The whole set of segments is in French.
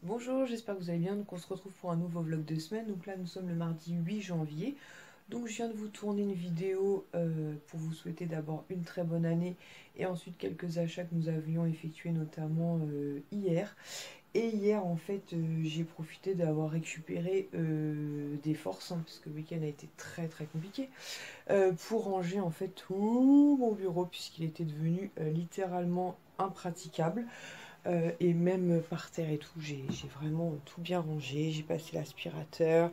Bonjour, j'espère que vous allez bien. Donc on se retrouve pour un nouveau vlog de semaine. Donc là nous sommes le mardi 8 janvier. Donc je viens de vous tourner une vidéo pour vous souhaiter d'abord une très bonne année et ensuite quelques achats que nous avions effectués notamment hier. Et hier en fait j'ai profité d'avoir récupéré des forces parce que le week-end a été très très compliqué pour ranger en fait tout mon bureau puisqu'il était devenu littéralement impraticable. Et même par terre et tout, j'ai vraiment tout bien rangé. J'ai passé l'aspirateur,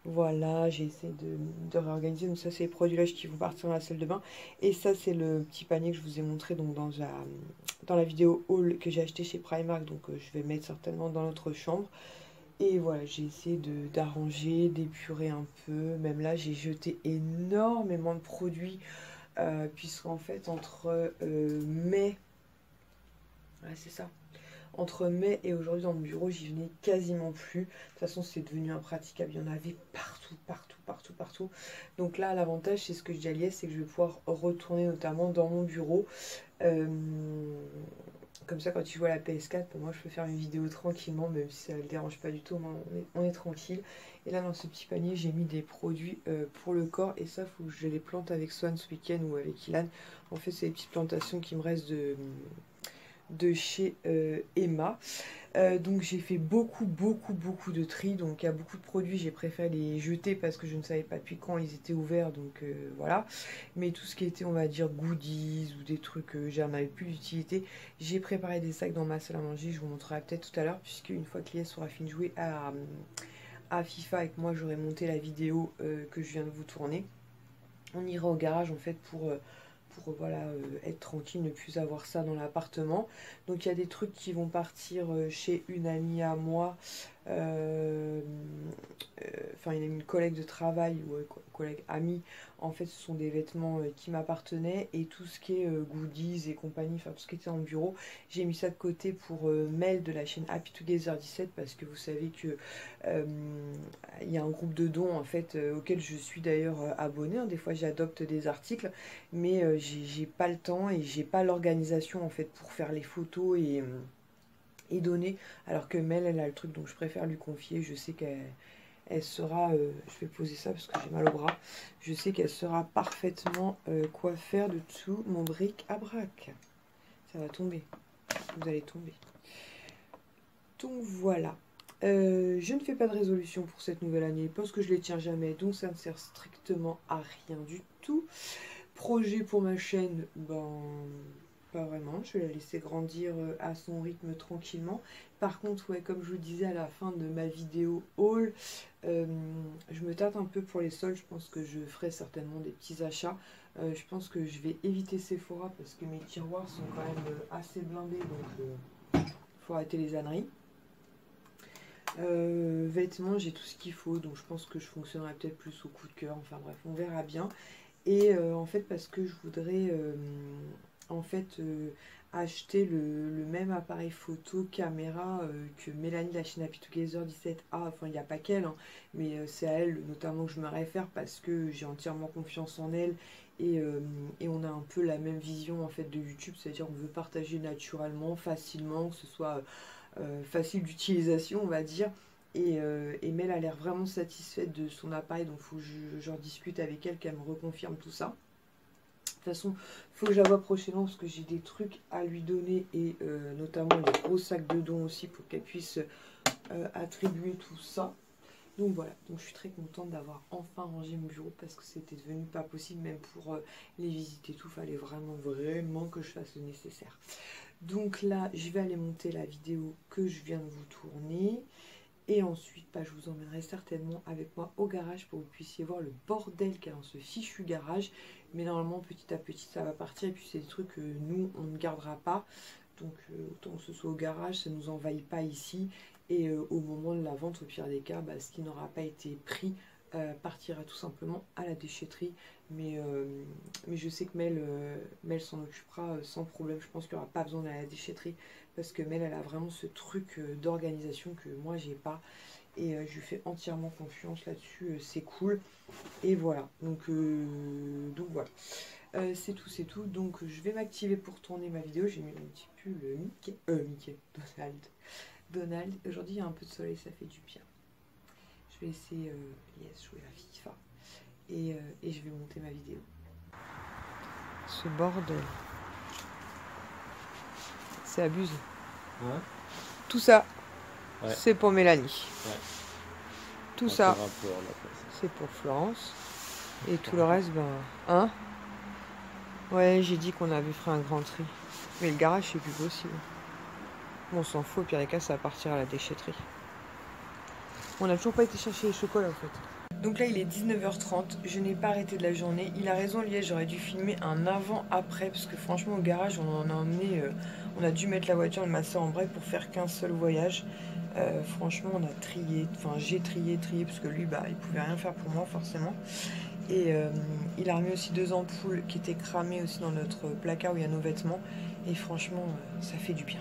voilà, j'ai essayé de réorganiser. Donc ça, c'est les produits lèches qui vont partir dans la salle de bain. Et ça, c'est le petit panier que je vous ai montré donc dans la vidéo haul que j'ai acheté chez Primark. Donc je vais mettre certainement dans notre chambre. Et voilà, j'ai essayé d'arranger, d'épurer un peu. Même là, j'ai jeté énormément de produits. Puisqu'en fait, entre mai... Ouais, c'est ça. Entre mai et aujourd'hui dans mon bureau, j'y venais quasiment plus. De toute façon, c'est devenu impraticable. Il y en avait partout, partout, partout, partout. Donc là, l'avantage, c'est ce que je dis à Liès, c'est que je vais pouvoir retourner notamment dans mon bureau. Euh, Comme ça, quand tu vois la PS4, pour moi, je peux faire une vidéo tranquillement, même si ça ne le dérange pas du tout. On est tranquille. Et là, dans ce petit panier, j'ai mis des produits pour le corps. Et ça, faut que je les plante avec Swan ce week-end ou avec Ilan. En fait, c'est des petites plantations qui me restent de chez Emma. Donc j'ai fait beaucoup de tri. Donc il y a beaucoup de produits, j'ai préféré les jeter parce que je ne savais pas depuis quand ils étaient ouverts. Donc voilà. Mais tout ce qui était, on va dire, goodies ou des trucs, j'en avais plus d'utilité. J'ai préparé des sacs dans ma salle à manger. Je vous montrerai peut-être tout à l'heure. Puisque une fois que Lies aura fini de jouer à FIFA avec moi, j'aurai monté la vidéo que je viens de vous tourner. On ira au garage en fait pour voilà, être tranquille, ne plus avoir ça dans l'appartement. Donc il y a des trucs qui vont partir chez une amie à moi, euh, enfin une collègue de travail ou collègue amie. En fait, ce sont des vêtements qui m'appartenaient et tout ce qui est goodies et compagnie, enfin tout ce qui était en bureau, j'ai mis ça de côté pour Mel de la chaîne Happy Together 17 parce que vous savez que euh, il y a un groupe de dons en fait auquel je suis d'ailleurs abonnée. Hein. Des fois, j'adopte des articles, mais j'ai pas le temps et j'ai pas l'organisation en fait pour faire les photos et donner. Alors que Mel, elle a le truc, donc je préfère lui confier. Je sais qu'elle sera, je vais poser ça parce que j'ai mal au bras. Je sais qu'elle sera parfaitement quoi faire de tout mon bric-à-brac. Ça va tomber. Vous allez tomber. Donc voilà. Je ne fais pas de résolution pour cette nouvelle année parce que je les tiens jamais, donc ça ne sert strictement à rien du tout. Projet pour ma chaîne, ben pas vraiment, je vais la laisser grandir à son rythme tranquillement. Par contre, ouais, comme je vous disais à la fin de ma vidéo haul, euh, je me tâte un peu pour les soldes, je pense que je ferai certainement des petits achats. Je pense que je vais éviter Sephora parce que mes tiroirs sont quand même assez blindés, donc il faut arrêter les âneries. Vêtements, j'ai tout ce qu'il faut, donc je pense que je fonctionnerai peut-être plus au coup de cœur. Enfin bref, on verra bien. Et en fait, parce que je voudrais en fait acheter le même appareil photo caméra que Mélanie, la chaîne Happy Together 17A. Enfin, il n'y a pas qu'elle, hein, mais c'est à elle notamment que je me réfère parce que j'ai entièrement confiance en elle. Et on a un peu la même vision en fait de YouTube, c'est-à-dire on veut partager naturellement, facilement, que ce soit facile d'utilisation, on va dire. Et Mel a l'air vraiment satisfaite de son appareil, donc il faut que j'en discute avec elle, qu'elle me reconfirme tout ça. De toute façon, il faut que je la voie prochainement parce que j'ai des trucs à lui donner et notamment les gros sacs de dons aussi pour qu'elle puisse attribuer tout ça. Donc voilà, donc je suis très contente d'avoir enfin rangé mon bureau parce que c'était devenu pas possible, même pour les visites et tout, fallait vraiment que je fasse le nécessaire. Donc là, je vais aller monter la vidéo que je viens de vous tourner. Et ensuite, bah, je vous emmènerai certainement avec moi au garage pour que vous puissiez voir le bordel qu'il y a dans ce fichu garage. Mais normalement, petit à petit, ça va partir. Et puis, c'est des trucs que nous, on ne gardera pas. Donc, autant que ce soit au garage, ça ne nous envahit pas ici. Et au moment de la vente, au pire des cas, bah, ce qui n'aura pas été pris partira tout simplement à la déchetterie. Mais je sais que Mel s'en occupera sans problème. Je pense qu'il n'y aura pas besoin d'aller à la déchetterie parce que Mel, elle a vraiment ce truc d'organisation que moi, j'ai pas. Et je lui fais entièrement confiance là-dessus. C'est cool. Et voilà. Donc voilà. C'est tout, c'est tout. Donc je vais m'activer pour tourner ma vidéo. J'ai mis un petit pull Mickey. Mickey, Donald. Donald. Aujourd'hui il y a un peu de soleil, ça fait du bien. Je vais laisser jouer à FIFA et je vais monter ma vidéo. Ce bordel. C'est abusé. Ouais. Tout ça, ouais, c'est pour Mélanie. Ouais. Tout ça, c'est pour Florence. Et tout le reste, ben... Hein? Ouais, j'ai dit qu'on avait fait un grand tri. Mais le garage, c'est plus possible. Bon, on s'en fout, au pire des cas, ça va partir à la déchetterie. On n'a toujours pas été chercher les chocolats, en fait. Donc là, il est 19h30. Je n'ai pas arrêté de la journée. Il a raison, Liège, j'aurais dû filmer un avant-après. Parce que franchement, au garage, on en a emmené... on a dû mettre la voiture de ma soeur en break pour faire qu'un seul voyage. Franchement, on a trié. Enfin, j'ai trié, parce que lui, bah, il pouvait rien faire pour moi, forcément. Et il a remis aussi 2 ampoules qui étaient cramées aussi dans notre placard où il y a nos vêtements. Et franchement, ça fait du bien.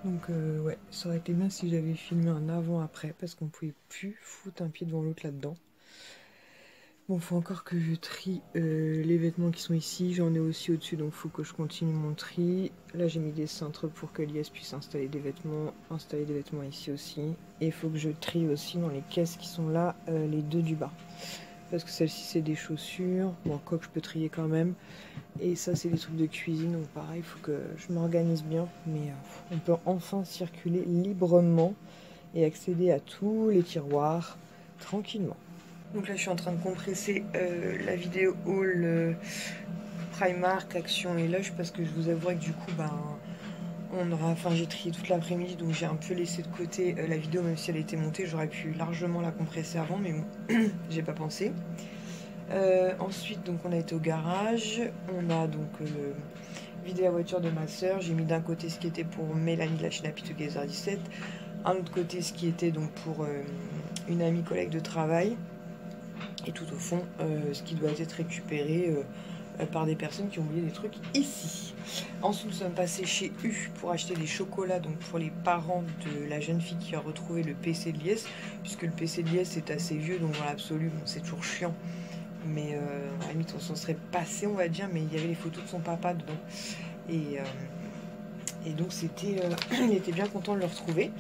Donc ouais, ça aurait été bien si j'avais filmé un avant-après parce qu'on pouvait plus foutre un pied devant l'autre là-dedans. Bon, faut encore que je trie les vêtements qui sont ici. J'en ai aussi au-dessus, donc faut que je continue mon tri. Là, j'ai mis des cintres pour que Lies puisse installer des vêtements ici aussi. Et il faut que je trie aussi dans les caisses qui sont là, les 2 du bas. Parce que celle-ci, c'est des chaussures. Bon, quoi que je peux trier quand même. Et ça, c'est des trucs de cuisine. Donc pareil, il faut que je m'organise bien. Mais on peut enfin circuler librement et accéder à tous les tiroirs tranquillement. Donc là, je suis en train de compresser la vidéo haul Primark, Action et Lush. Parce que je vous avouerai que du coup, j'ai trié toute l'après-midi. Donc j'ai un peu laissé de côté la vidéo. Même si elle était montée, j'aurais pu largement la compresser avant. Mais bon, j'ai pas pensé. Ensuite, donc on a été au garage. On a donc vidé la voiture de ma soeur. J'ai mis d'un côté ce qui était pour Mélanie de la chaîne Happy Together 17. Un autre côté ce qui était donc pour une amie collègue de travail. Et tout au fond, ce qui doit être récupéré par des personnes qui ont oublié des trucs ici. Ensuite, nous sommes passés chez U pour acheter des chocolats donc pour les parents de la jeune fille qui a retrouvé le PC de Lies. Puisque le PC de Lies est assez vieux, donc dans l'absolu, bon, c'est toujours chiant. Mais à la limite, on s'en serait passé, on va dire, mais il y avait les photos de son papa dedans. Et donc, il était bien content de le retrouver.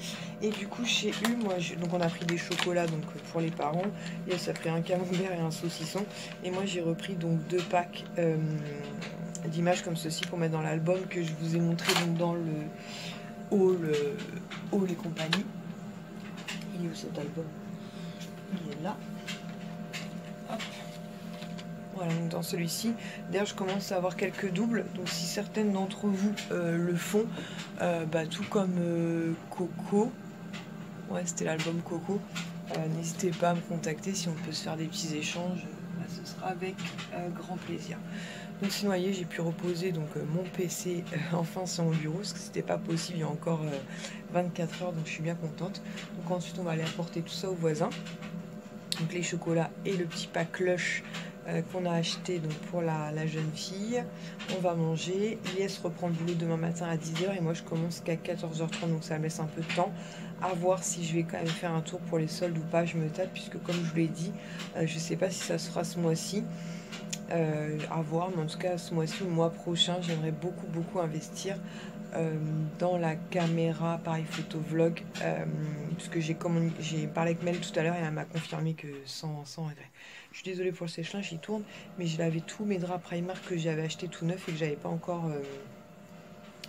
Et du coup, chez U, donc on a pris des chocolats donc, pour les parents. Et ça a pris un camembert et un saucisson. Et moi, j'ai repris donc 2 packs d'images comme ceci pour mettre dans l'album que je vous ai montré donc, dans le haul et compagnie. Il est où cet album? Il est là. Hop. Voilà, donc dans celui-ci, d'ailleurs je commence à avoir quelques doubles, donc si certaines d'entre vous le font, tout comme Coco, ouais c'était l'album Coco, n'hésitez pas à me contacter si on peut se faire des petits échanges, ce sera avec grand plaisir. Donc sinon, voyez, j'ai pu reposer donc, mon PC enfin sur mon bureau, parce que c'était pas possible il y a encore 24 heures, donc je suis bien contente. Donc ensuite on va aller apporter tout ça aux voisins, donc les chocolats et le petit pack Lush qu'on a acheté donc pour la jeune fille. On va manger. Lies reprend le boulot demain matin à 10h et moi je commence qu'à 14h30, donc ça me laisse un peu de temps à voir si je vais quand même faire un tour pour les soldes ou pas. Je me tâte puisque comme je vous l'ai dit, je sais pas si ça se fera ce mois-ci, à voir, mais en tout cas ce mois-ci ou le mois prochain j'aimerais beaucoup investir dans la caméra pareil photo vlog, puisque j'ai parlé avec Mel tout à l'heure et elle m'a confirmé que sans regret. Je suis désolée pour le sèche-linge, il tourne, mais j'ai lavé tous mes draps Primark que j'avais acheté tout neuf et que j'avais pas encore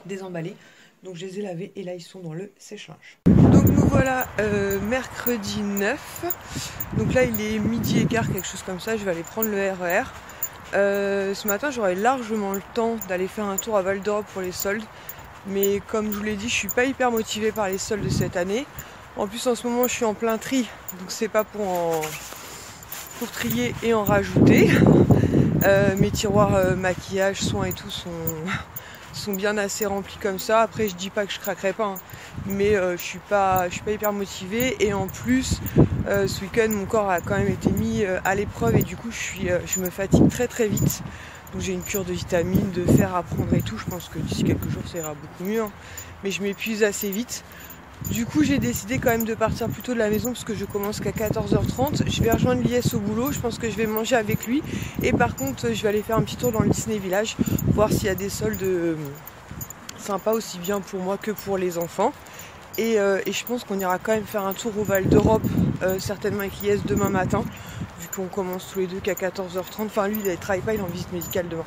désemballé. Donc je les ai lavés et là ils sont dans le sèche-linge. Donc nous voilà mercredi 9. Donc là il est midi et quart, quelque chose comme ça. Je vais aller prendre le RER. Ce matin j'aurais largement le temps d'aller faire un tour à Val d'Europe pour les soldes. Mais comme je vous l'ai dit, je suis pas hyper motivée par les soldes de cette année. En plus en ce moment je suis en plein tri, donc c'est pas pour trier et en rajouter. Mes tiroirs maquillage, soins et tout sont bien assez remplis comme ça. Après je dis pas que je craquerai pas, hein, mais je suis pas hyper motivée. Et en plus ce week-end mon corps a quand même été mis à l'épreuve et du coup je me fatigue très vite. Donc j'ai une cure de vitamines, de fer à prendre et tout. Je pense que d'ici quelques jours ça ira beaucoup mieux, hein. Mais je m'épuise assez vite. Du coup j'ai décidé quand même de partir plus tôt de la maison parce que je commence qu'à 14h30. Je vais rejoindre Lies au boulot, je pense que je vais manger avec lui. Et par contre je vais aller faire un petit tour dans le Disney Village, voir s'il y a des soldes sympas aussi bien pour moi que pour les enfants. Et je pense qu'on ira quand même faire un tour au Val d'Europe, certainement avec Lies demain matin, vu qu'on commence tous les deux qu'à 14h30. Enfin lui il travaille pas, il est en visite médicale demain.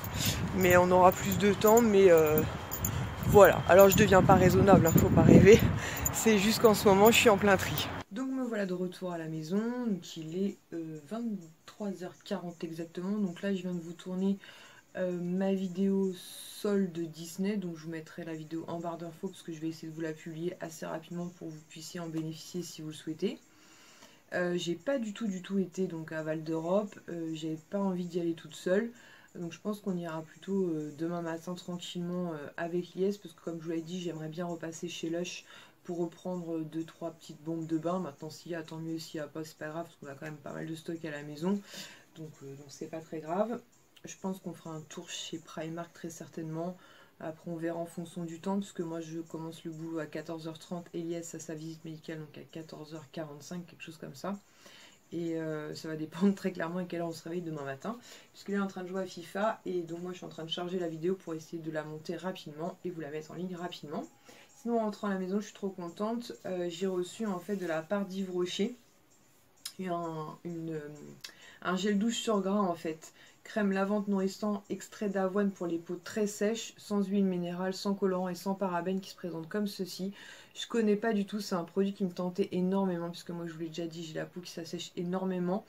Mais on aura plus de temps, mais voilà. Alors je deviens pas raisonnable, hein, faut pas rêver. C'est juste qu'en ce moment je suis en plein tri. Donc me voilà de retour à la maison, donc il est 23h40 exactement. Donc là je viens de vous tourner ma vidéo solde Disney, donc je vous mettrai la vidéo en barre d'infos parce que je vais essayer de vous la publier assez rapidement pour que vous puissiez en bénéficier si vous le souhaitez. J'ai pas du tout été donc à Val d'Europe, j'avais pas envie d'y aller toute seule, donc je pense qu'on ira plutôt demain matin tranquillement avec Lies, parce que comme je vous l'ai dit, j'aimerais bien repasser chez Lush pour reprendre 2-3 petites bombes de bain. Maintenant s'il y a tant mieux, s'il n'y a pas c'est pas grave, parce qu'on a quand même pas mal de stock à la maison, donc c'est pas très grave. Je pense qu'on fera un tour chez Primark très certainement. Après on verra en fonction du temps, puisque moi je commence le boulot à 14h30, Elias a sa visite médicale donc à 14h45, quelque chose comme ça. Et ça va dépendre très clairement à quelle heure on se réveille demain matin, puisqu'il est en train de jouer à FIFA, et donc moi je suis en train de charger la vidéo pour essayer de la monter rapidement et vous la mettre en ligne rapidement. Sinon en rentrant à la maison je suis trop contente, j'ai reçu en fait de la part d'Yves Rocher un gel douche sur gras en fait. Crème lavante nourrissant, extrait d'avoine pour les peaux très sèches, sans huile minérale, sans colorant et sans parabènes, qui se présente comme ceci. Je connais pas du tout, c'est un produit qui me tentait énormément, puisque moi je vous l'ai déjà dit, j'ai la peau qui s'assèche énormément.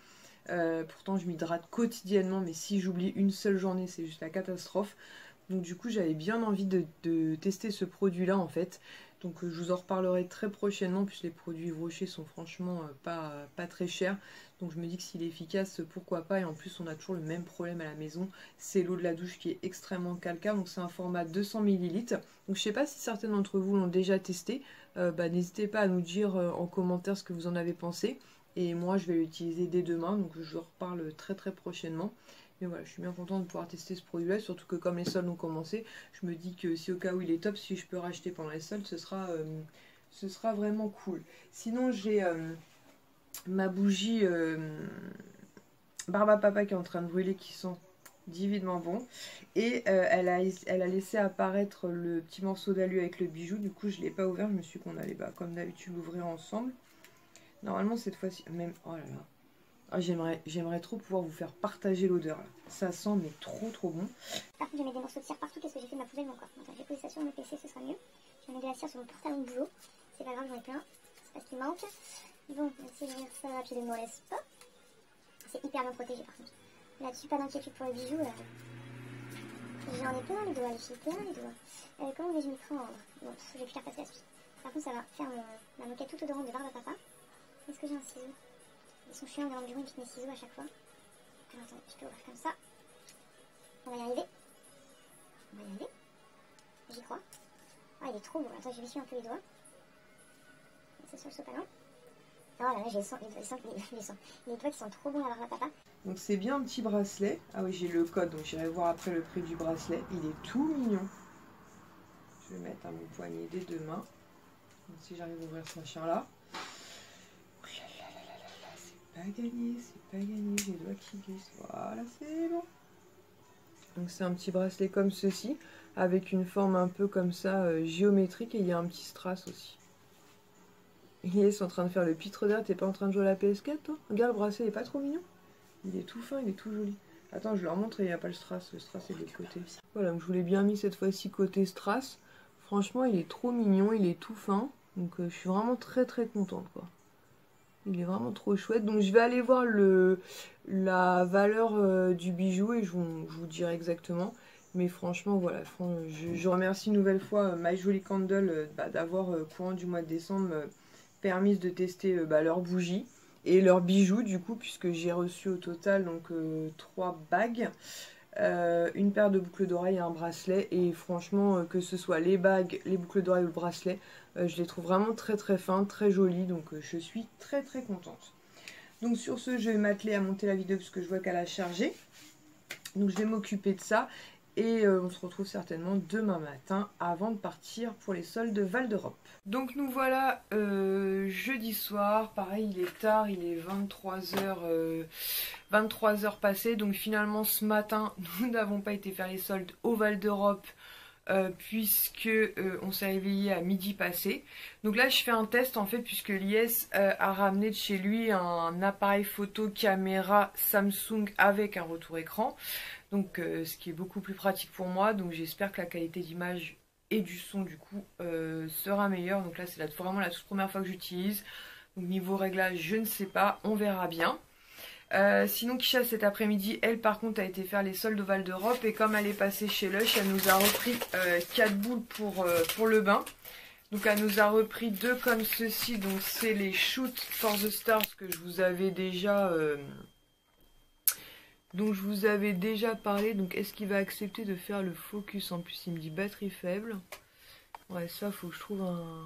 Pourtant je m'hydrate quotidiennement, mais si j'oublie une seule journée, c'est juste la catastrophe. Donc du coup j'avais bien envie de tester ce produit là en fait. Donc je vous en reparlerai très prochainement, puisque les produits Rocher sont franchement pas très chers. Donc je me dis que s'il est efficace, pourquoi pas. Et en plus on a toujours le même problème à la maison, c'est l'eau de la douche qui est extrêmement calcaire. Donc c'est un format 200 ml. Donc je sais pas si certains d'entre vous l'ont déjà testé. N'hésitez pas à nous dire en commentaire ce que vous en avez pensé. Et moi je vais l'utiliser dès demain, donc je vous en reparle très prochainement. Mais voilà, je suis bien contente de pouvoir tester ce produit-là, surtout que comme les soldes ont commencé, je me dis que si au cas où il est top, si je peux racheter pendant les soldes, ce sera vraiment cool. Sinon, j'ai ma bougie Barbe à Papa qui est en train de brûler, qui sent divinement bon. Et elle a laissé apparaître le petit morceau d'alu avec le bijou, du coup je ne l'ai pas ouvert, je me suis dit qu'on allait comme d'habitude l'ouvrir ensemble. Normalement cette fois-ci, même, oh là là. Ah, j'aimerais trop pouvoir vous faire partager l'odeur. Ça sent mais trop bon. Par contre, je mets des morceaux de cire partout parce que j'ai fait ma poubelle mon coffre. Donc, je vais poser ça sur mon PC, ce sera mieux. Je mets de la cire sur mon pantalon de boulot. C'est pas grave, j'en ai plein. C'est pas ce qui manque. Bon, on va essayer d'ouvrir ça rapidement, n'est-ce pas? C'est hyper bien protégé par contre. Là-dessus, pas d'inquiétude pour les bijoux. J'en ai plein les doigts, j'ai plein les doigts. Comment vais-je m'y prendre? Bon, je vais plus faire passer la suite. Par contre, ça va faire ma moquette toute odorante de Barbe à Papa. Est-ce que j'ai un ciseau? Ils sont chiants dans le bureau, ils piquent mes ciseaux à chaque fois. Alors attends, je peux ouvrir comme ça. On va y arriver. J'y crois. Ah, il est trop beau. Attends, je vais un peu les doigts. C'est sur le sopalin. Oh là là, j'ai les doigts qui sont trop bons à Barbe à Papa. Donc c'est bien un petit bracelet. Ah oui, j'ai le code, donc j'irai voir après le prix du bracelet. Il est tout mignon. Je vais le mettre à mon poignet dès demain. Donc, si j'arrive à ouvrir ce machin-là. C'est pas gagné, j'ai les doigts qui glissent. Voilà, c'est bon. Donc c'est un petit bracelet comme ceci, avec une forme un peu comme ça, géométrique, et il y a un petit strass aussi. Ils sont en train de faire le pitre d'air, t'es pas en train de jouer à la PS4 toi? Regarde, le bracelet, il est pas trop mignon? Il est tout fin, il est tout joli. Attends, je leur montre, il n'y a pas le strass est de l'autre côté. Voilà, donc je vous l'ai bien mis cette fois-ci côté strass. Franchement, il est trop mignon, il est tout fin, donc je suis vraiment très contente quoi. Il est vraiment trop chouette. Donc je vais aller voir la valeur du bijou et je vous dirai exactement. Mais franchement, voilà. Je remercie une nouvelle fois My Jolly Candle d'avoir, courant du mois de décembre, permis de tester leurs bougies et leurs bijoux du coup, puisque j'ai reçu au total donc 3 bagues. Une paire de boucles d'oreilles et un bracelet, et franchement que ce soit les bagues, les boucles d'oreilles ou le bracelet, je les trouve vraiment très fins, très jolies, donc je suis très contente. Donc sur ce, je vais m'atteler à monter la vidéo parce que je vois qu'elle a chargé, donc je vais m'occuper de ça et on se retrouve certainement demain matin avant de partir pour les soldes Val d'Europe. Donc nous voilà jeudi soir, pareil il est tard, il est 23h passées, donc finalement ce matin nous n'avons pas été faire les soldes au Val d'Europe puisque on s'est réveillé à midi passé. Donc là je fais un test en fait, puisque Lies a ramené de chez lui un appareil photo caméra Samsung avec un retour écran. Donc ce qui est beaucoup plus pratique pour moi. Donc j'espère que la qualité d'image et du son du coup sera meilleure. Donc là c'est vraiment la toute première fois que j'utilise. Donc niveau réglage je ne sais pas, on verra bien. Sinon Kisha cet après-midi, elle par contre a été faire les soldes au Val d'Europe, et comme elle est passée chez Lush, elle nous a repris 4 boules pour le bain. Donc elle nous a repris 2 comme ceci, donc c'est les Shoot for the Stars que je vous avais déjà parlé. Donc est-ce qu'il va accepter de faire le focus? En plus il me dit batterie faible. Ouais, ça faut que je trouve un...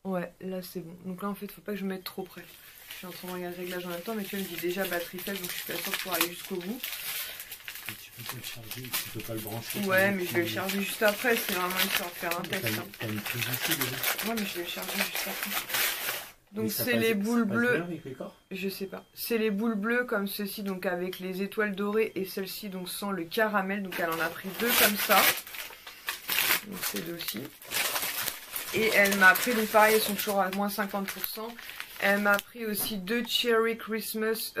Ouais, là c'est bon. Donc là en fait faut pas que je me mette trop près. Je suis en train de regarder le réglage en même temps, mais tu me dis déjà batterie faible, donc je suis pas sûre de pouvoir aller jusqu'au bout. Et tu peux pas le charger, tu peux pas le brancher. Ouais, mais je vais le charger juste après, c'est vraiment histoire de faire un test. T'as une prise ici déjà. Ouais, mais je vais le charger juste après. Donc c'est les boules bleues. Je sais pas. C'est les boules bleues comme ceci, donc avec les étoiles dorées, et celle-ci donc sans le caramel. Donc elle en a pris 2 comme ça. Donc c'est 2 aussi. Et elle m'a pris, donc pareil, elles sont toujours à moins 50%. Elle m'a pris aussi 2 Cherry Christmas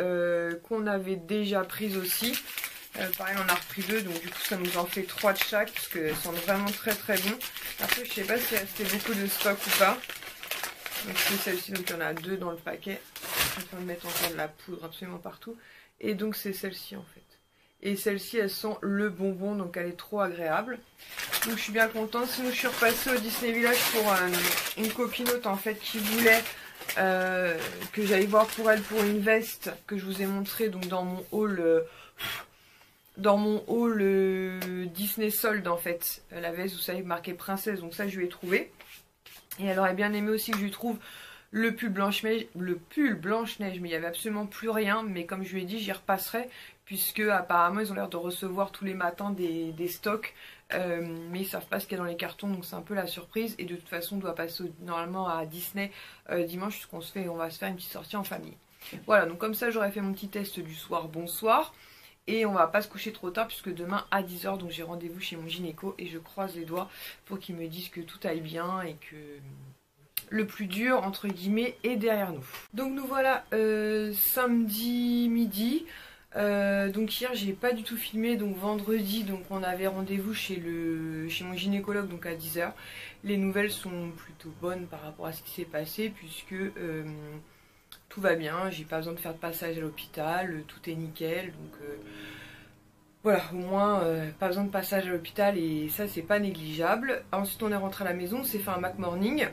qu'on avait déjà prises aussi. Pareil, on a repris 2, donc du coup ça nous en fait 3 de chaque, parce qu'elles sont vraiment très très bons. Après je sais pas s'il restait beaucoup de stock ou pas. Donc c'est celle-ci, donc il y en a 2 dans le paquet. Je suis en train de mettre encore de la poudre absolument partout. Et donc c'est celle-ci en fait. Et celle-ci elle sent le bonbon, donc elle est trop agréable. Donc je suis bien contente. Sinon je suis repassée au Disney Village pour une copinote en fait qui voulait que j'aille voir pour elle pour une veste que je vous ai montré donc dans mon haul Disney solde en fait, la veste vous savez marquée princesse, donc ça je lui ai trouvé. Et elle aurait bien aimé aussi que je lui trouve le pull Blanche-Neige, mais il n'y avait absolument plus rien. Mais comme je lui ai dit, j'y repasserai, puisque apparemment ils ont l'air de recevoir tous les matins des stocks, mais ils savent pas ce qu'il y a dans les cartons, donc c'est un peu la surprise. Et de toute façon on doit passer normalement à Disney dimanche, puisqu'on va se faire une petite sortie en famille. Voilà, donc comme ça j'aurais fait mon petit test du soir, bonsoir. Et on va pas se coucher trop tard, puisque demain à 10 h donc j'ai rendez-vous chez mon gynéco, et je croise les doigts pour qu'il me dise que tout aille bien et que le plus dur entre guillemets est derrière nous. Donc nous voilà samedi midi. Donc hier j'ai pas du tout filmé, donc vendredi donc on avait rendez-vous chez mon gynécologue donc à 10 h. Les nouvelles sont plutôt bonnes par rapport à ce qui s'est passé, puisque tout va bien, j'ai pas besoin de faire de passage à l'hôpital, tout est nickel, donc voilà, au moins pas besoin de passage à l'hôpital, et ça c'est pas négligeable. Ensuite on est rentré à la maison, on s'est fait un Mac Morning,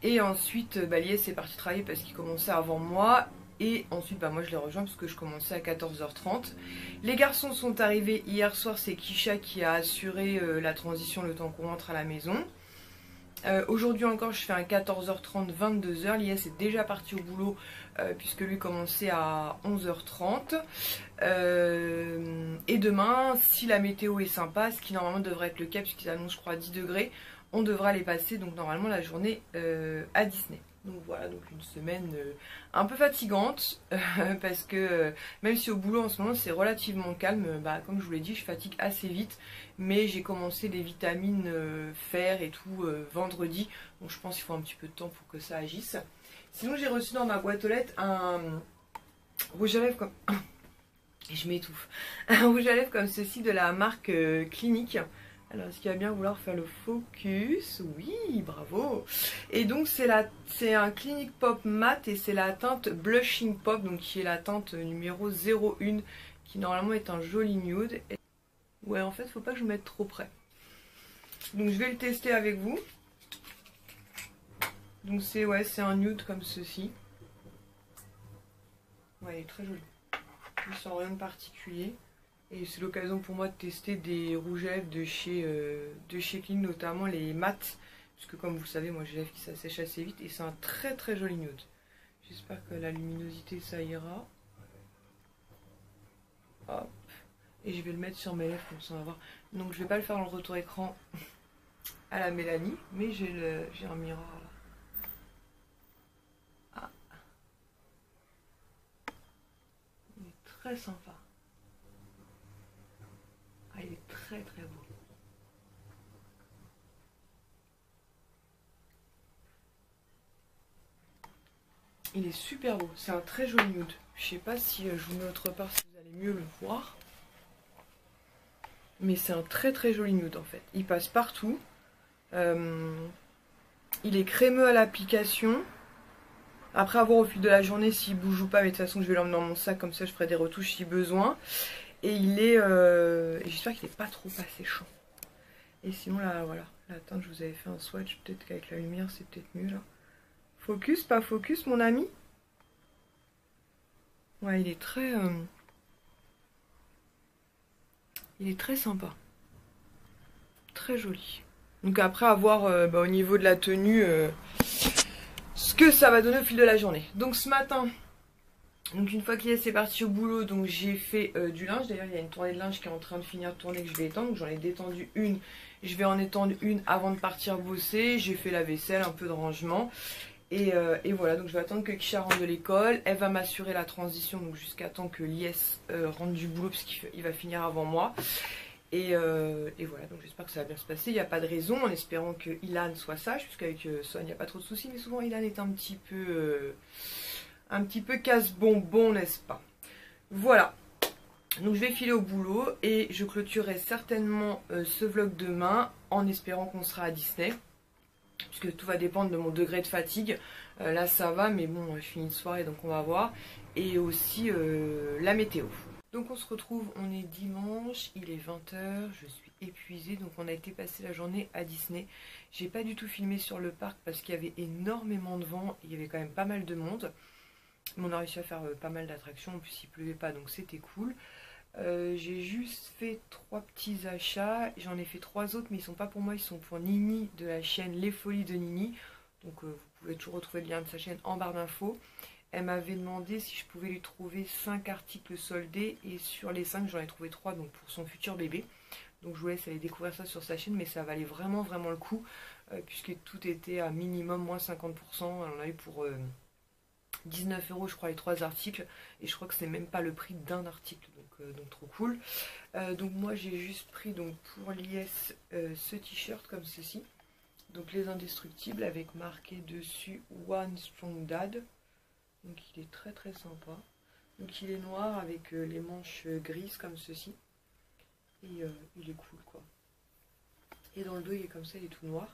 et ensuite Lies est parti travailler parce qu'il commençait avant moi, et ensuite moi je l'ai rejoint parce que je commençais à 14 h 30. Les garçons sont arrivés hier soir, c'est Kisha qui a assuré la transition le temps qu'on rentre à la maison. Aujourd'hui encore je fais un 14 h 30 22 h. Lies est déjà parti au boulot puisque lui commençait à 11 h 30. Et demain, si la météo est sympa, ce qui normalement devrait être le cas puisqu'ils annoncent je crois 10 degrés, on devra aller passer donc normalement la journée à Disney. Donc voilà, donc une semaine un peu fatigante parce que même si au boulot en ce moment c'est relativement calme, comme je vous l'ai dit, je fatigue assez vite, mais j'ai commencé les vitamines fer et tout vendredi, donc je pense qu'il faut un petit peu de temps pour que ça agisse. Sinon j'ai reçu dans ma boîte aux lettres un rouge à lèvres comme... je m'étouffe. Un rouge à lèvres comme ceci de la marque Clinique. Alors, est-ce qu'il va bien vouloir faire le focus? Oui, bravo. Et donc, c'est un Clinique Pop Matte, et c'est la teinte Blushing Pop, donc qui est la teinte numéro 01, qui normalement est un joli nude. Ouais, en fait, faut pas que je me mette trop près. Donc, je vais le tester avec vous. Donc, c'est un nude comme ceci. Ouais, il est très joli. Sans rien de particulier. Et c'est l'occasion pour moi de tester des rouges à lèvres de chez Clinique, notamment les mat. Puisque comme vous le savez, moi j'ai les lèvres qui s'assèchent assez vite. Et c'est un très très joli nude. J'espère que la luminosité ça ira. Hop. Et je vais le mettre sur mes lèvres comme ça on va voir. Donc je vais pas le faire dans le retour écran à la Mélanie. Mais j'ai un miroir là. Ah. Il est très sympa. Ah, il est très très beau. Il est super beau, c'est un très joli nude. Je sais pas si je vous mets autre part si vous allez mieux le voir. Mais c'est un très très joli nude en fait. Il passe partout. Il est crémeux à l'application. Après avoir au fil de la journée s'il bouge ou pas, mais de toute façon je vais l'emmener dans mon sac, comme ça je ferai des retouches si besoin. Et il est... j'espère qu'il n'est pas trop asséchant. Et sinon là, voilà. La teinte, je vous avais fait un swatch, peut-être qu'avec la lumière c'est peut-être mieux là. Focus, pas focus mon ami? Ouais, il est très... il est très sympa. Très joli. Donc après avoir au niveau de la tenue ce que ça va donner au fil de la journée. Donc ce matin, donc une fois qu'il est parti au boulot, donc j'ai fait du linge. D'ailleurs il y a une tournée de linge qui est en train de finir de tourner que je vais étendre. Donc j'en ai détendu une. Je vais en étendre une avant de partir bosser. J'ai fait la vaisselle, un peu de rangement. Et voilà, donc je vais attendre que Kisha rentre de l'école. Elle va m'assurer la transition donc jusqu'à temps que Lies rentre du boulot parce qu'il va finir avant moi. Et voilà, donc j'espère que ça va bien se passer. Il n'y a pas de raison, en espérant que Ilan soit sage, puisqu'avec Son, il n'y a pas trop de soucis. Mais souvent, Ilan est un petit peu casse-bonbon, n'est-ce pas? Voilà. Donc je vais filer au boulot et je clôturerai certainement ce vlog demain en espérant qu'on sera à Disney. Puisque tout va dépendre de mon degré de fatigue. Là, ça va, mais bon, je finis de soirée, donc on va voir. Et aussi la météo. Donc on se retrouve, on est dimanche, il est 20 h, je suis épuisée, donc on a été passer la journée à Disney. J'ai pas du tout filmé sur le parc parce qu'il y avait énormément de vent, il y avait quand même pas mal de monde. Mais on a réussi à faire pas mal d'attractions, en plus il pleuvait pas, donc c'était cool. J'ai juste fait 3 petits achats, j'en ai fait 3 autres, mais ils sont pas pour moi, ils sont pour Nini de la chaîne Les Folies de Nini. Donc vous pouvez toujours retrouver le lien de sa chaîne en barre d'infos. Elle m'avait demandé si je pouvais lui trouver 5 articles soldés et sur les 5 j'en ai trouvé 3 donc pour son futur bébé. Donc je vous laisse aller découvrir ça sur sa chaîne, mais ça valait vraiment le coup puisque tout était à minimum moins 50%. On a eu pour 19 € je crois les 3 articles et je crois que c'est même pas le prix d'un article, donc trop cool. Donc moi j'ai juste pris donc pour Lies ce t-shirt comme ceci, donc les indestructibles avec marqué dessus One Strong Dad. Donc il est très sympa. Donc il est noir avec les manches grises comme ceci. Et il est cool quoi. Et dans le dos il est comme ça, il est tout noir.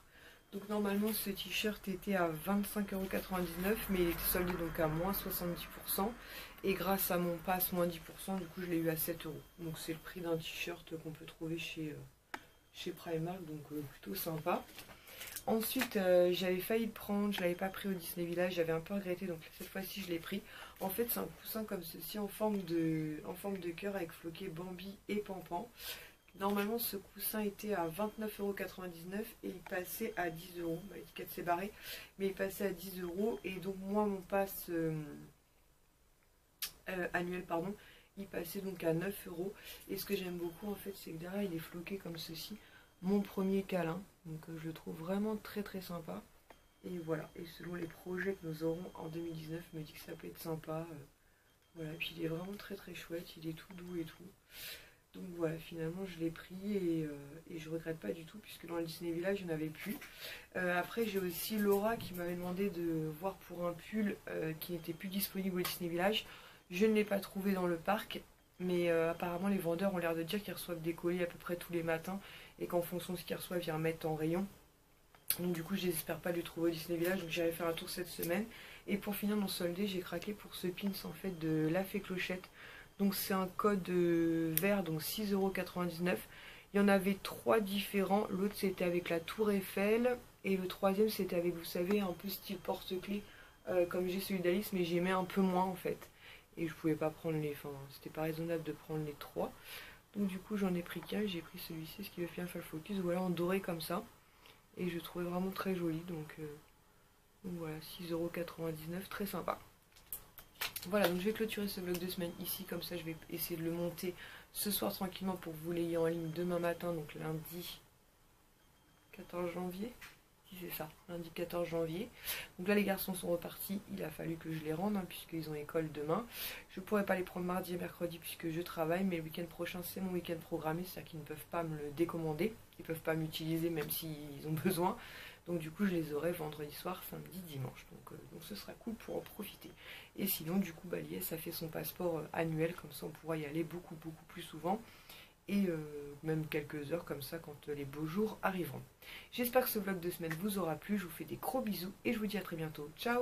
Donc normalement ce t-shirt était à 25,99 €, mais il était soldé donc à moins 70%. Et grâce à mon pass moins 10%, du coup je l'ai eu à 7 €. Donc c'est le prix d'un t-shirt qu'on peut trouver chez Primark, donc plutôt sympa. Ensuite, j'avais failli le prendre, je ne l'avais pas pris au Disney Village, j'avais un peu regretté, donc cette fois-ci je l'ai pris. En fait, c'est un coussin comme ceci, en forme de cœur avec floqué Bambi et Pampan. Normalement, ce coussin était à 29,99 € et il passait à 10 €. L'étiquette s'est barrée, mais il passait à 10 €. Et donc, moi, mon pass annuel, pardon, il passait donc à 9 €. Et ce que j'aime beaucoup, en fait, c'est que derrière, il est floqué comme ceci. Mon premier câlin, donc je le trouve vraiment très sympa. Et voilà, et selon les projets que nous aurons en 2019, je me dis que ça peut être sympa. Voilà, et puis il est vraiment très chouette, il est tout doux et tout. Donc voilà, finalement je l'ai pris et je regrette pas du tout puisque dans le Disney Village je n'en avais plus. Après j'ai aussi Laura qui m'avait demandé de voir pour un pull qui n'était plus disponible au Disney Village. Je ne l'ai pas trouvé dans le parc, mais apparemment les vendeurs ont l'air de dire qu'ils reçoivent des colis à peu près tous les matins et qu'en fonction de ce qu'ils reçoivent ils remettent en rayon. Donc du coup je n'espère pas le trouver au Disney Village, donc j'irai faire un tour cette semaine. Et pour finir mon soldé, j'ai craqué pour ce pins en fait de La Fée Clochette. Donc c'est un code vert, donc 6,99 €. Il y en avait 3 différents, l'autre c'était avec la Tour Eiffel et le troisième c'était avec, vous savez, un peu style porte-clés comme j'ai celui d'Alice, mais j'aimais un peu moins en fait. Et je pouvais pas prendre les, enfin c'était pas raisonnable de prendre les 3. Donc du coup j'en ai pris qu'un, j'ai pris celui-ci, ce qui veut bien faire le focus, voilà en doré comme ça. Et je trouvais vraiment très joli, donc voilà, 6,99 €, très sympa. Voilà, donc je vais clôturer ce vlog de semaine ici, comme ça je vais essayer de le monter ce soir tranquillement pour que vous l'ayez en ligne demain matin, donc lundi 14 janvier. Si c'est ça, lundi 14 janvier. Donc là les garçons sont repartis, il a fallu que je les rende puisqu'ils ont école demain. Je ne pourrai pas les prendre mardi et mercredi puisque je travaille, mais le week-end prochain c'est mon week-end programmé, c'est-à-dire qu'ils ne peuvent pas me le décommander, ils ne peuvent pas m'utiliser même s'ils ont besoin. Donc du coup je les aurai vendredi soir, samedi, dimanche. Donc ce sera cool pour en profiter. Et sinon du coup Lies a fait son passeport annuel, comme ça on pourra y aller beaucoup plus souvent. Et même quelques heures comme ça quand les beaux jours arriveront. J'espère que ce vlog de semaine vous aura plu, je vous fais des gros bisous et je vous dis à très bientôt. Ciao!